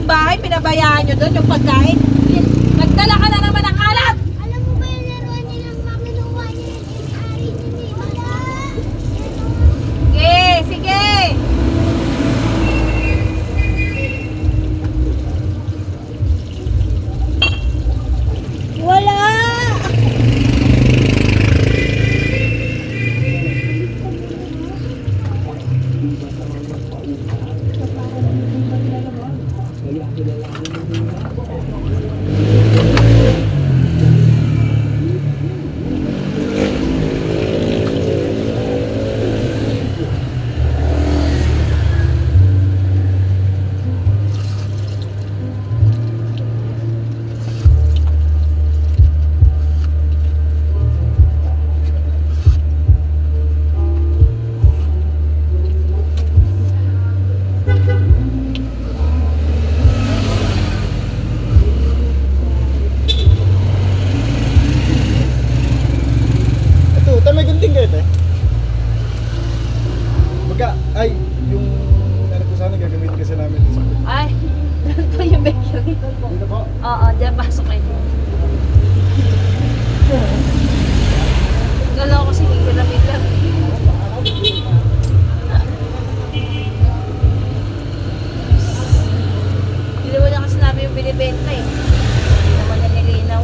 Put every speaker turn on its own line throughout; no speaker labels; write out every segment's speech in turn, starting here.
yung bahay, pinabayaan nyo doon yung pagkain. Nagdala ka na naman ng kalat!
Alam mo ba yung laruan nilang makinuha niya yung ari niya? Wala!
Sige, sige!
Wala!
Ito, may gunting kayo, te. Ay, yung ano po sana gagamitin kasi namin sa
Ay, doon po yung bakery.
dito po.
Oo, diyan pasok kayo. Galaw ko si Hiramid lang. Hindi naman niya kasi namin yung binibenta eh. Hindi naman niya nilinaw.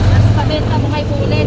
Tapos pabenta mo kay Pule.